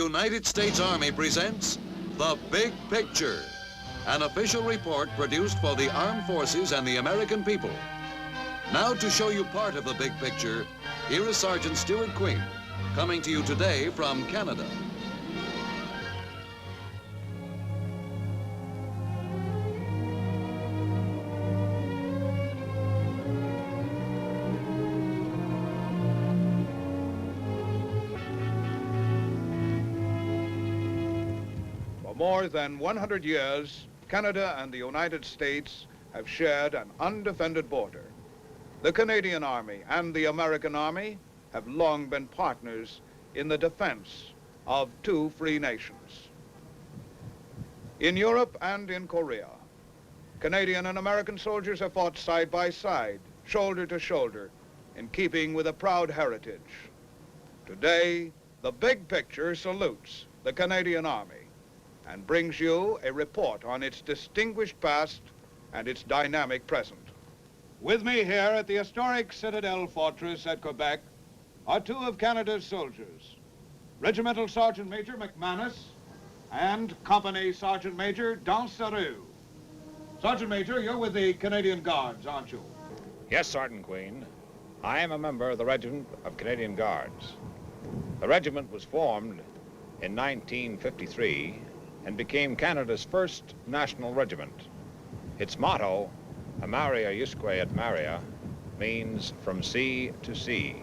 United States Army presents The Big Picture, an official report produced for the armed forces and the American people. Now to show you part of the big picture, here is Sergeant Stuart Queen, coming to you today from Canada. For more than 100 years, Canada and the United States have shared an undefended border. The Canadian Army and the American Army have long been partners in the defense of two free nations. In Europe and in Korea, Canadian and American soldiers have fought side by side, shoulder to shoulder, in keeping with a proud heritage. Today, the big picture salutes the Canadian Army and brings you a report on its distinguished past and its dynamic present. With me here at the historic Citadel Fortress at Quebec are two of Canada's soldiers, Regimental Sergeant Major McManus and Company Sergeant Major Dansereau. Sergeant Major, you're with the Canadian Guards, aren't you? Yes, Sergeant Queen. I am a member of the Regiment of Canadian Guards. The regiment was formed in 1953 and became Canada's first national regiment. Its motto, Amaria Usque et Maria, means from sea to sea.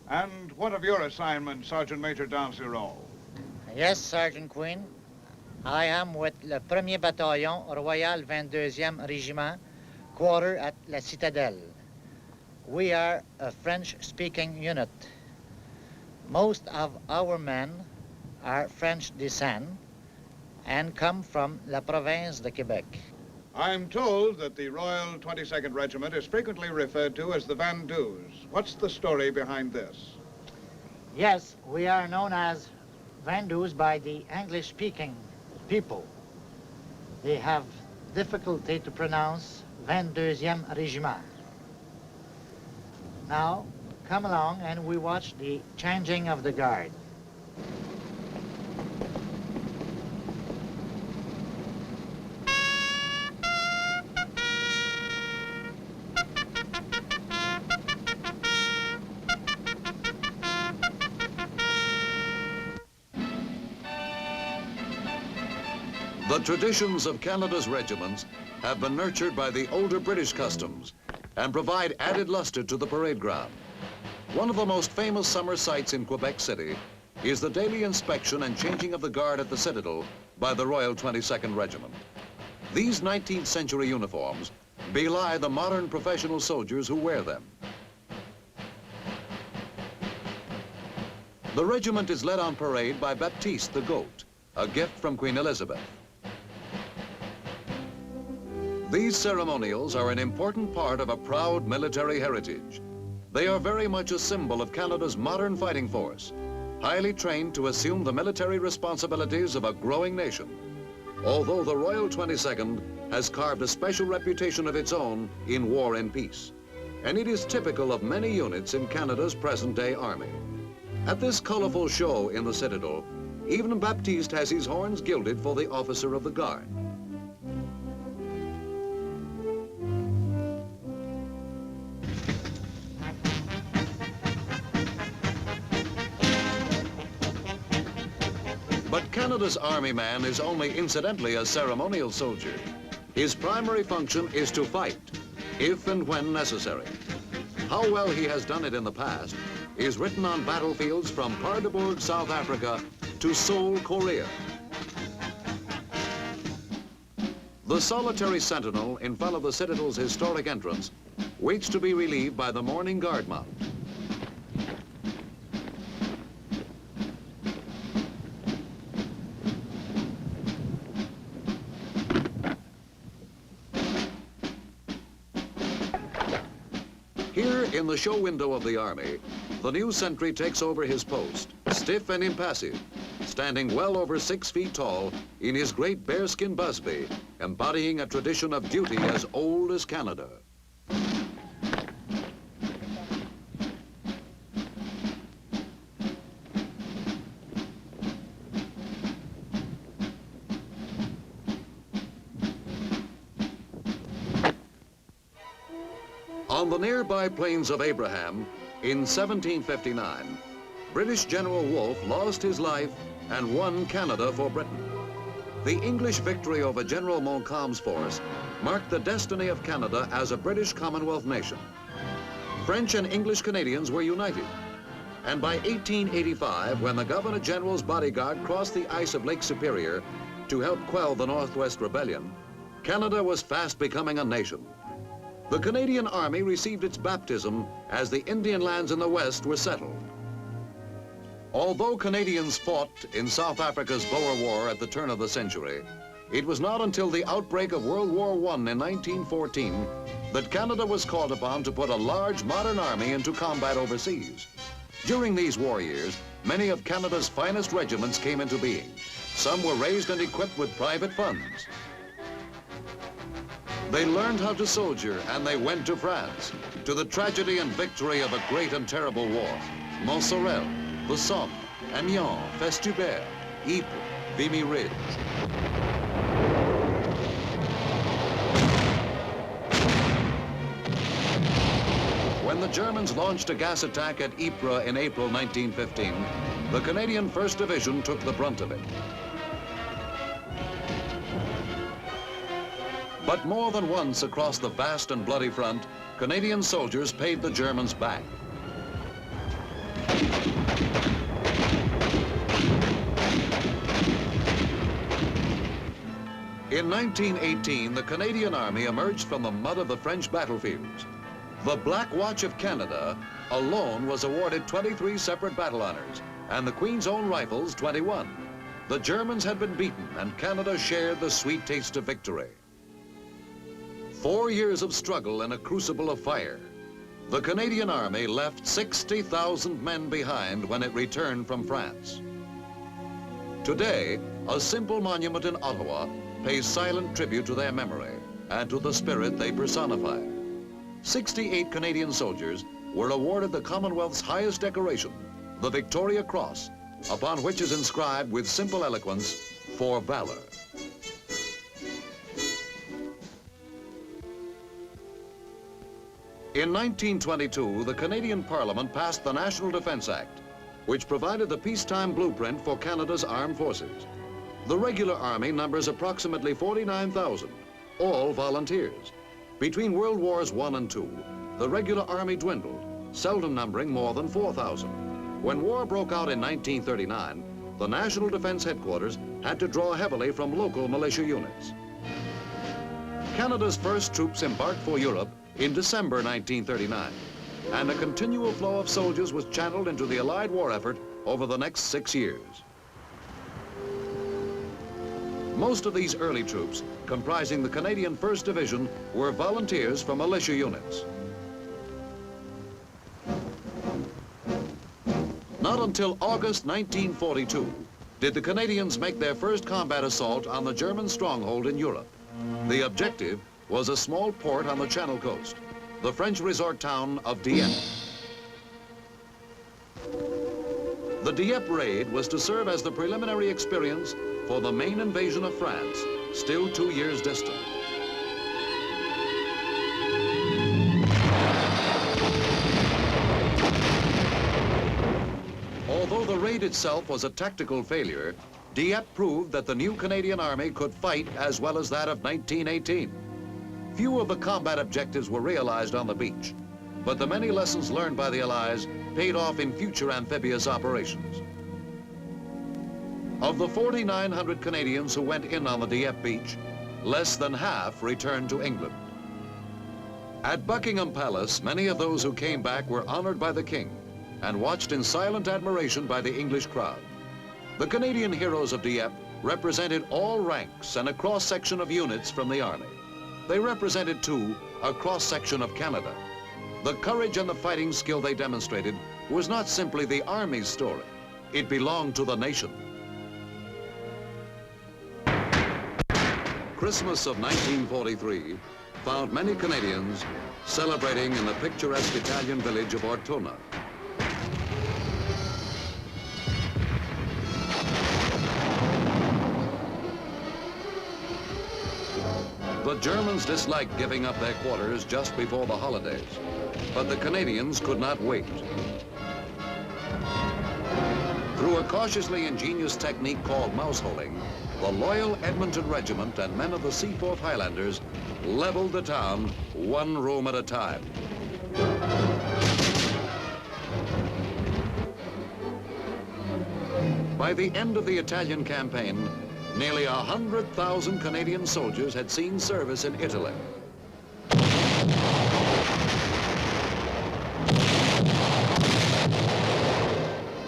And what of your assignment, Sergeant Major Dansereau? Yes, Sergeant Queen. I am with le 1er Bataillon Royal 22e Régiment, quarter at La Citadelle. We are a French-speaking unit. Most of our men are French descent and come from La Province de Quebec. I'm told that the Royal 22nd Regiment is frequently referred to as the Vandus. What's the story behind this? Yes, we are known as Vandus by the English-speaking people. They have difficulty to pronounce 22e Régiment. Now, come along and we watch the changing of the guard. The traditions of Canada's regiments have been nurtured by the older British customs and provide added luster to the parade ground. One of the most famous summer sights in Quebec City is the daily inspection and changing of the guard at the Citadel by the Royal 22nd Regiment. These 19th century uniforms belie the modern professional soldiers who wear them. The regiment is led on parade by Baptiste the Goat, a gift from Queen Elizabeth. These ceremonials are an important part of a proud military heritage. They are very much a symbol of Canada's modern fighting force, highly trained to assume the military responsibilities of a growing nation. Although the Royal 22nd has carved a special reputation of its own in war and peace, and it is typical of many units in Canada's present-day army. At this colorful show in the Citadel, even Baptiste has his horns gilded for the officer of the guard. But Canada's Army man is only incidentally a ceremonial soldier. His primary function is to fight, if and when necessary. How well he has done it in the past is written on battlefields from Paardeberg, South Africa, to Seoul, Korea. The solitary sentinel in front of the Citadel's historic entrance waits to be relieved by the morning guard mount. Here in the show window of the Army, the new sentry takes over his post, stiff and impassive, standing well over 6 feet tall in his great bearskin busby, embodying a tradition of duty as old as Canada. On the nearby plains of Abraham, in 1759, British General Wolfe lost his life and won Canada for Britain. The English victory over General Montcalm's force marked the destiny of Canada as a British Commonwealth nation. French and English Canadians were united. And by 1885, when the Governor General's bodyguard crossed the ice of Lake Superior to help quell the Northwest Rebellion, Canada was fast becoming a nation. The Canadian Army received its baptism as the Indian lands in the West were settled. Although Canadians fought in South Africa's Boer War at the turn of the century, it was not until the outbreak of World War I in 1914 that Canada was called upon to put a large modern army into combat overseas. During these war years, many of Canada's finest regiments came into being. Some were raised and equipped with private funds. They learned how to soldier, and they went to France, to the tragedy and victory of a great and terrible war. Montsorel, the Somme, Amiens, Festubert, Ypres, Vimy Ridge. When the Germans launched a gas attack at Ypres in April 1915, the Canadian 1st Division took the brunt of it. But more than once across the vast and bloody front, Canadian soldiers paid the Germans back. In 1918, the Canadian Army emerged from the mud of the French battlefields. The Black Watch of Canada alone was awarded 23 separate battle honors, and the Queen's Own Rifles 21. The Germans had been beaten, and Canada shared the sweet taste of victory. 4 years of struggle in a crucible of fire. The Canadian Army left 60,000 men behind when it returned from France. Today, a simple monument in Ottawa pays silent tribute to their memory and to the spirit they personify. 68 Canadian soldiers were awarded the Commonwealth's highest decoration, the Victoria Cross, upon which is inscribed with simple eloquence, "For Valor." In 1922, the Canadian Parliament passed the National Defence Act, which provided the peacetime blueprint for Canada's armed forces. The regular army numbers approximately 49,000, all volunteers. Between World Wars I and II, the regular army dwindled, seldom numbering more than 4,000. When war broke out in 1939, the National Defence Headquarters had to draw heavily from local militia units. Canada's first troops embarked for Europe in December 1939, and a continual flow of soldiers was channeled into the Allied war effort over the next 6 years. Most of these early troops, comprising the Canadian 1st Division, were volunteers from militia units. Not until August 1942 did the Canadians make their first combat assault on the German stronghold in Europe. The objective was a small port on the Channel coast, the French resort town of Dieppe. The Dieppe raid was to serve as the preliminary experience for the main invasion of France, still 2 years distant. Although the raid itself was a tactical failure, Dieppe proved that the new Canadian Army could fight as well as that of 1918. Few of the combat objectives were realized on the beach, but the many lessons learned by the Allies paid off in future amphibious operations. Of the 4,900 Canadians who went in on the Dieppe beach, less than half returned to England. At Buckingham Palace, many of those who came back were honored by the King and watched in silent admiration by the English crowd. The Canadian heroes of Dieppe represented all ranks and a cross-section of units from the Army. They represented, too, a cross-section of Canada. The courage and the fighting skill they demonstrated was not simply the Army's story. It belonged to the nation. Christmas of 1943 found many Canadians celebrating in the picturesque Italian village of Ortona. The Germans disliked giving up their quarters just before the holidays. But the Canadians could not wait. Through a cautiously ingenious technique called mouse-holing, the loyal Edmonton Regiment and men of the Seaforth Highlanders leveled the town one room at a time. By the end of the Italian campaign, nearly 100,000 Canadian soldiers had seen service in Italy.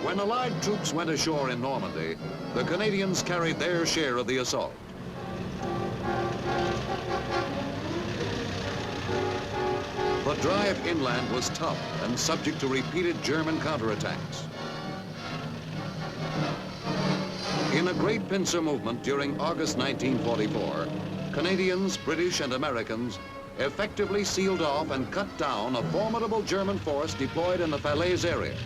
When Allied troops went ashore in Normandy, the Canadians carried their share of the assault. The drive inland was tough and subject to repeated German counterattacks. In a great pincer movement during August 1944, Canadians, British, and Americans effectively sealed off and cut down a formidable German force deployed in the Falaise area.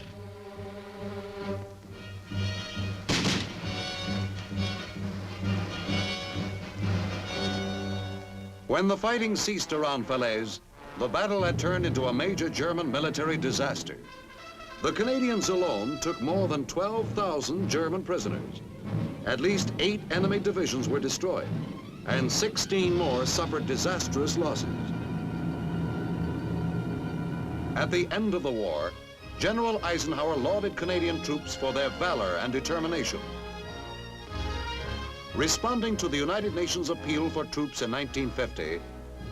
When the fighting ceased around Falaise, the battle had turned into a major German military disaster. The Canadians alone took more than 12,000 German prisoners. At least 8 enemy divisions were destroyed, and 16 more suffered disastrous losses. At the end of the war, General Eisenhower lauded Canadian troops for their valor and determination. Responding to the United Nations appeal for troops in 1950,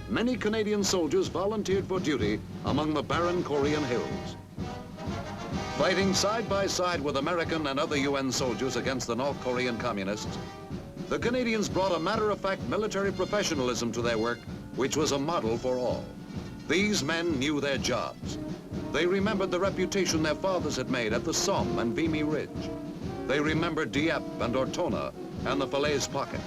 many Canadian soldiers volunteered for duty among the barren Korean hills. Fighting side by side with American and other UN soldiers against the North Korean communists, the Canadians brought a matter-of-fact military professionalism to their work, which was a model for all. These men knew their jobs. They remembered the reputation their fathers had made at the Somme and Vimy Ridge. They remembered Dieppe and Ortona and the Falaise Pocket.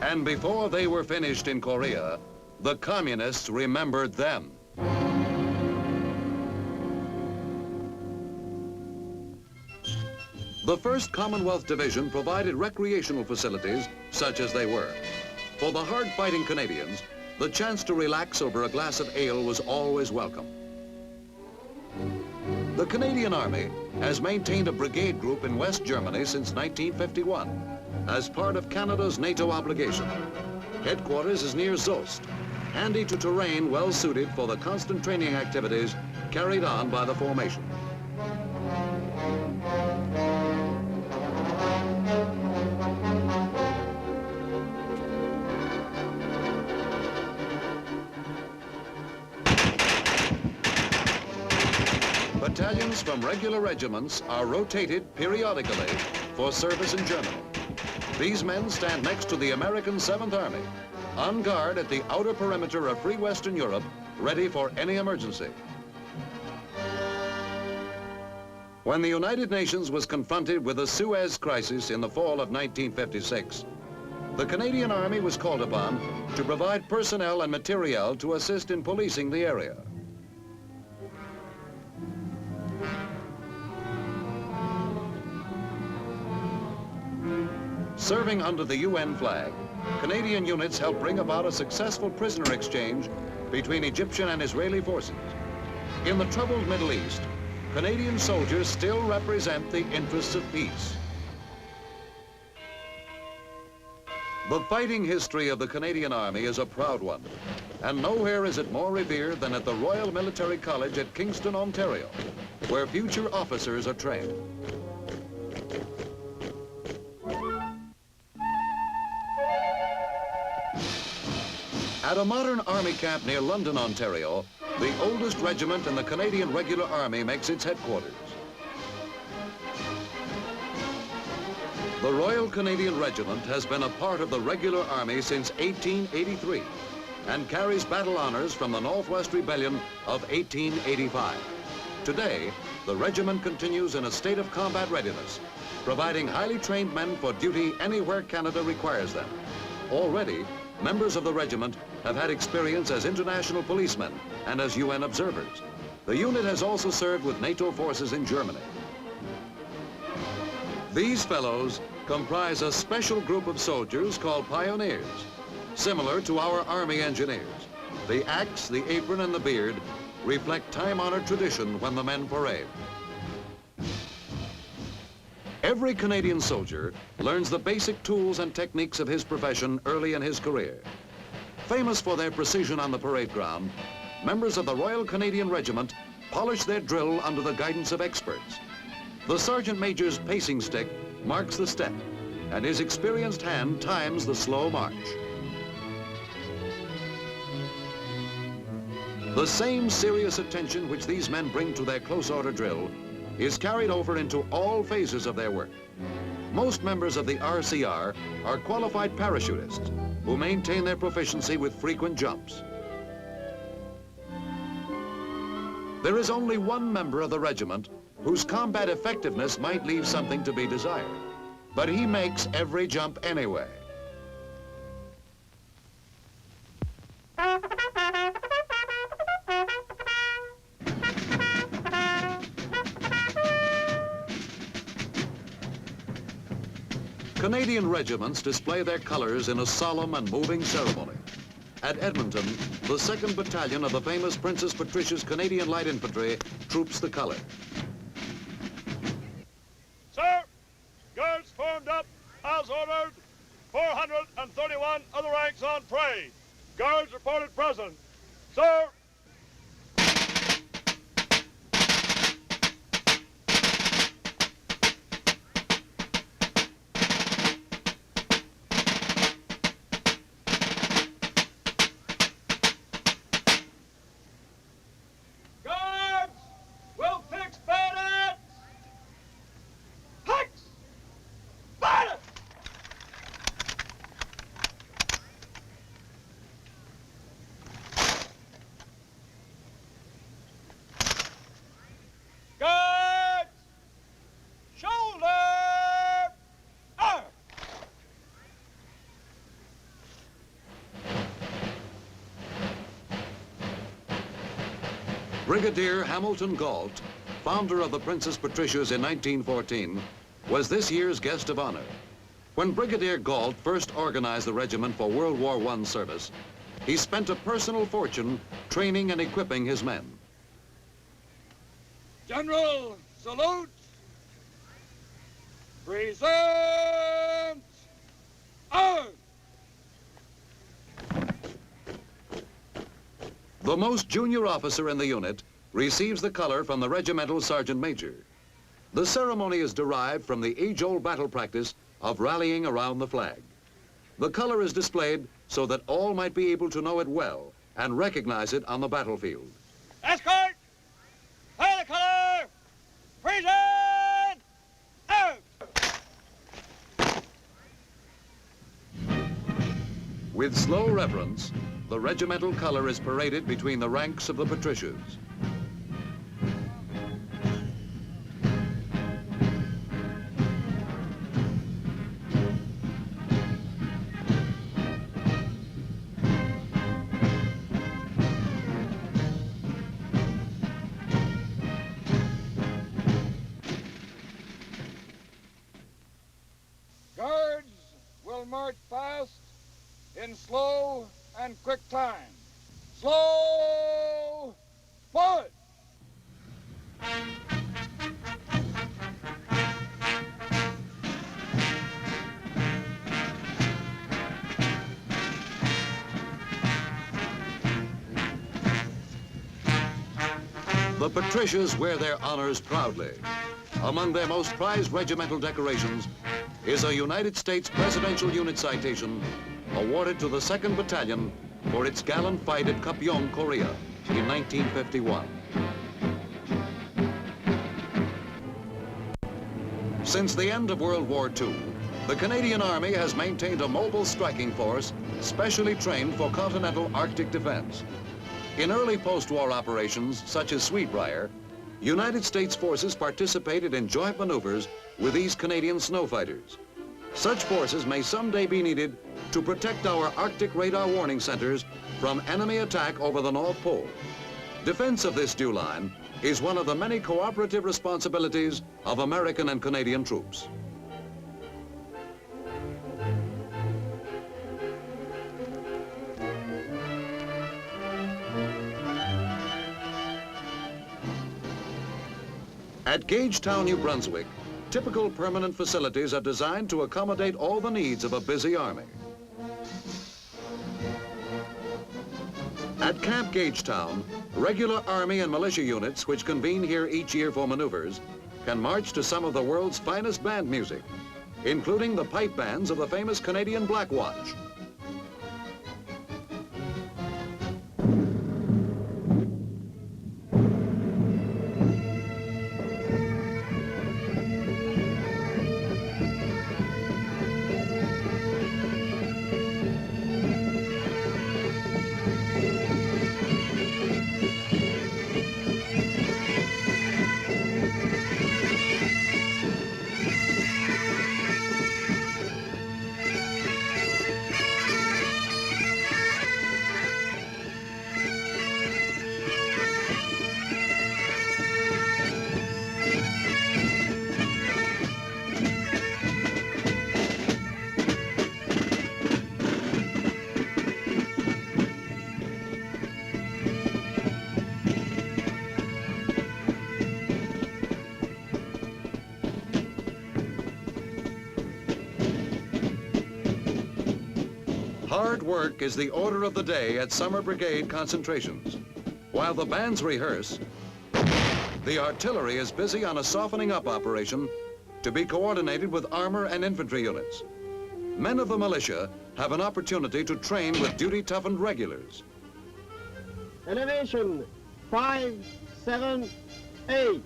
And before they were finished in Korea, the communists remembered them. The 1st Commonwealth Division provided recreational facilities, such as they were. For the hard-fighting Canadians, the chance to relax over a glass of ale was always welcome. The Canadian Army has maintained a brigade group in West Germany since 1951 as part of Canada's NATO obligation. Headquarters is near Zost, handy to terrain well suited for the constant training activities carried on by the formation. Battalions from regular regiments are rotated periodically for service in Germany. These men stand next to the American 7th Army, on guard at the outer perimeter of free Western Europe, ready for any emergency. When the United Nations was confronted with the Suez Crisis in the fall of 1956, the Canadian Army was called upon to provide personnel and materiel to assist in policing the area. Serving under the UN flag, Canadian units helped bring about a successful prisoner exchange between Egyptian and Israeli forces. In the troubled Middle East, Canadian soldiers still represent the interests of peace. The fighting history of the Canadian Army is a proud one, and nowhere is it more revered than at the Royal Military College at Kingston, Ontario, where future officers are trained. At a modern army camp near London, Ontario, the oldest regiment in the Canadian Regular Army makes its headquarters. The Royal Canadian Regiment has been a part of the Regular Army since 1883 and carries battle honors from the Northwest Rebellion of 1885. Today, the regiment continues in a state of combat readiness, providing highly trained men for duty anywhere Canada requires them. Already, members of the regiment have had experience as international policemen and as UN observers. The unit has also served with NATO forces in Germany. These fellows comprise a special group of soldiers called pioneers. Similar to our Army engineers, the axe, the apron, and the beard reflect time-honored tradition when the men parade. Every Canadian soldier learns the basic tools and techniques of his profession early in his career. Famous for their precision on the parade ground, members of the Royal Canadian Regiment polish their drill under the guidance of experts. The Sergeant Major's pacing stick marks the step, and his experienced hand times the slow march. The same serious attention which these men bring to their close order drill is carried over into all phases of their work. Most members of the RCR are qualified parachutists who maintain their proficiency with frequent jumps. There is only one member of the regiment whose combat effectiveness might leave something to be desired, but he makes every jump anyway. Canadian regiments display their colors in a solemn and moving ceremony. At Edmonton, the 2nd Battalion of the famous Princess Patricia's Canadian Light Infantry troops the color. Sir, guards formed up as ordered. 431 other ranks on parade. Guards reported present. Sir. Brigadier Hamilton Galt, founder of the Princess Patricias in 1914, was this year's guest of honor. When Brigadier Galt first organized the regiment for World War I service, he spent a personal fortune training and equipping his men. General, salute. Present. Arms. The most junior officer in the unit receives the color from the regimental sergeant major. The ceremony is derived from the age-old battle practice of rallying around the flag. The color is displayed so that all might be able to know it well and recognize it on the battlefield. Escort. Fire the color. Present. Out. With slow reverence, the regimental color is paraded between the ranks of the Patricias. Guards will march fast in slow and quick time. Slow, forward. The Patricias wear their honors proudly. Among their most prized regimental decorations is a United States Presidential Unit Citation awarded to the 2nd Battalion for its gallant fight at Kapyong, Korea in 1951. Since the end of World War II, the Canadian Army has maintained a mobile striking force specially trained for continental Arctic defense. In early post-war operations, such as Sweetbriar, United States forces participated in joint maneuvers with these Canadian snow fighters. Such forces may someday be needed to protect our Arctic radar warning centers from enemy attack over the North Pole. Defense of this dew line is one of the many cooperative responsibilities of American and Canadian troops. At Gagetown, New Brunswick, typical permanent facilities are designed to accommodate all the needs of a busy army. At Camp Gagetown, regular Army and militia units which convene here each year for maneuvers can march to some of the world's finest band music, including the pipe bands of the famous Canadian Black Watch. Hard work is the order of the day at summer brigade concentrations. While the bands rehearse, the artillery is busy on a softening up operation to be coordinated with armor and infantry units. Men of the militia have an opportunity to train with duty-toughened regulars. Elevation 5, 7, 8.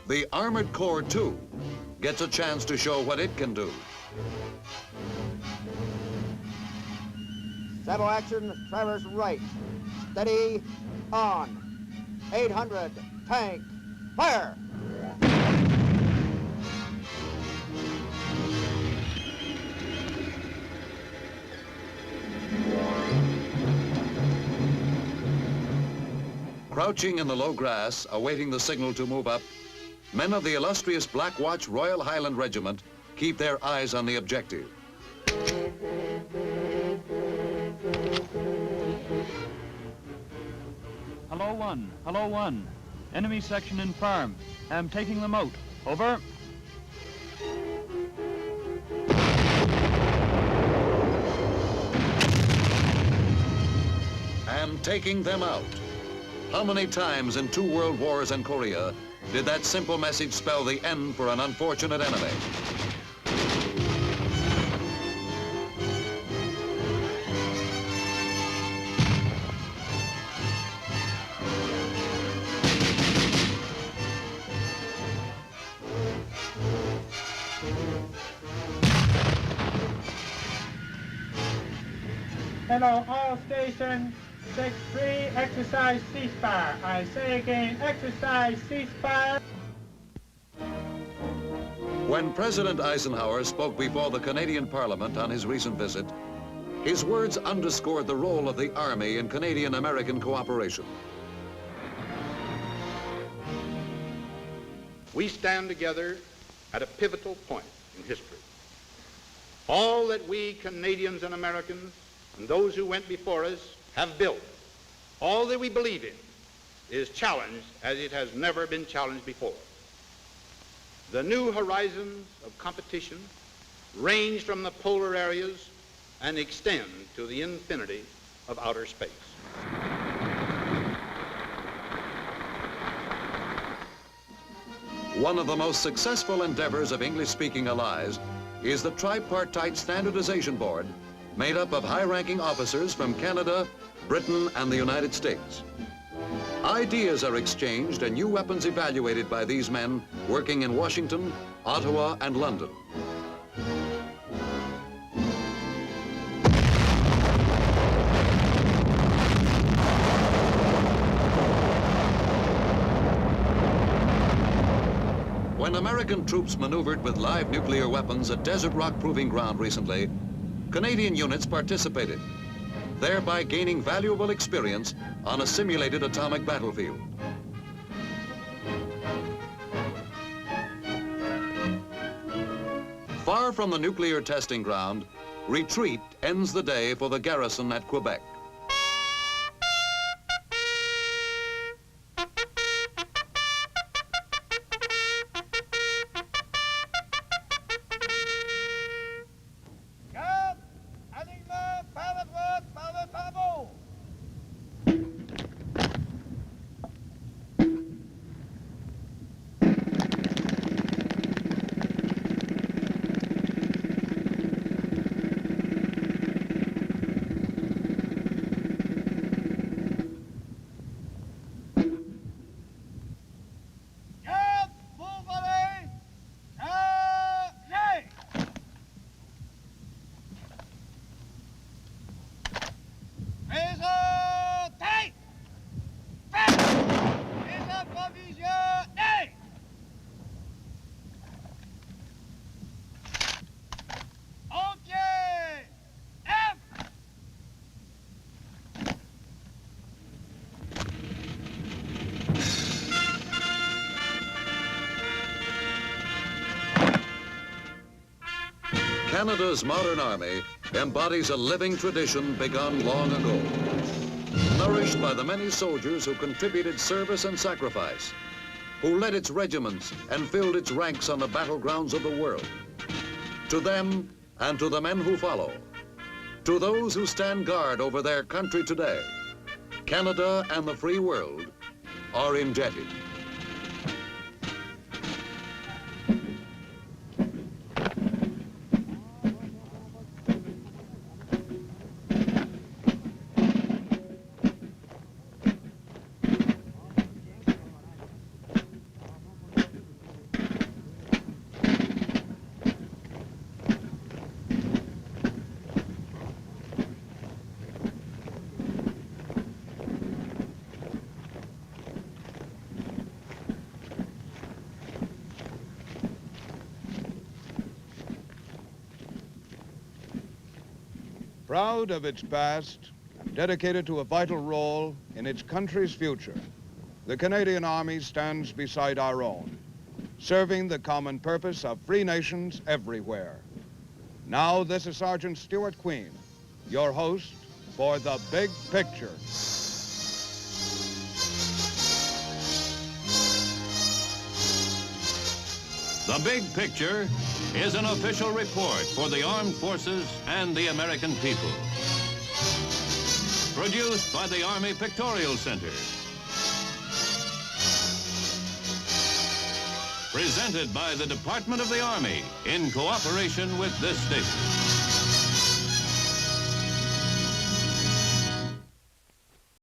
The Armored Corps, too, gets a chance to show what it can do. Saddle action, traverse right. Steady, on. 800, tank, fire! Crouching in the low grass, awaiting the signal to move up, men of the illustrious Black Watch Royal Highland Regiment keep their eyes on the objective. Hello, 1. Hello, 1. Enemy section in farm. I'm taking them out. Over. And taking them out. How many times in 2 world wars and Korea did that simple message spell the end for an unfortunate enemy? Hello, all station 6-3, exercise ceasefire. I say again, exercise ceasefire. When President Eisenhower spoke before the Canadian Parliament on his recent visit, his words underscored the role of the Army in Canadian-American cooperation. We stand together at a pivotal point in history. All that we Canadians and Americans and those who went before us have built, all that we believe in, is challenged as it has never been challenged before. The new horizons of competition range from the polar areas and extend to the infinity of outer space. One of the most successful endeavors of English-speaking allies is the Tripartite Standardization Board, made up of high-ranking officers from Canada, Britain, and the United States. Ideas are exchanged and new weapons evaluated by these men working in Washington, Ottawa, and London. When American troops maneuvered with live nuclear weapons at Desert Rock Proving Ground recently, Canadian units participated. thereby gaining valuable experience on a simulated atomic battlefield. Far from the nuclear testing ground, retreat ends the day for the garrison at Quebec. Canada's modern army embodies a living tradition begun long ago, nourished by the many soldiers who contributed service and sacrifice, who led its regiments and filled its ranks on the battlegrounds of the world. To them and to the men who follow, to those who stand guard over their country today, Canada and the free world are indebted. Proud of its past, dedicated to a vital role in its country's future, the Canadian Army stands beside our own, serving the common purpose of free nations everywhere. Now, this is Sergeant Stuart Queen, your host for The Big Picture. The Big Picture is an official report for the armed forces and the American people. Produced by the Army Pictorial Center. Presented by the Department of the Army in cooperation with this station.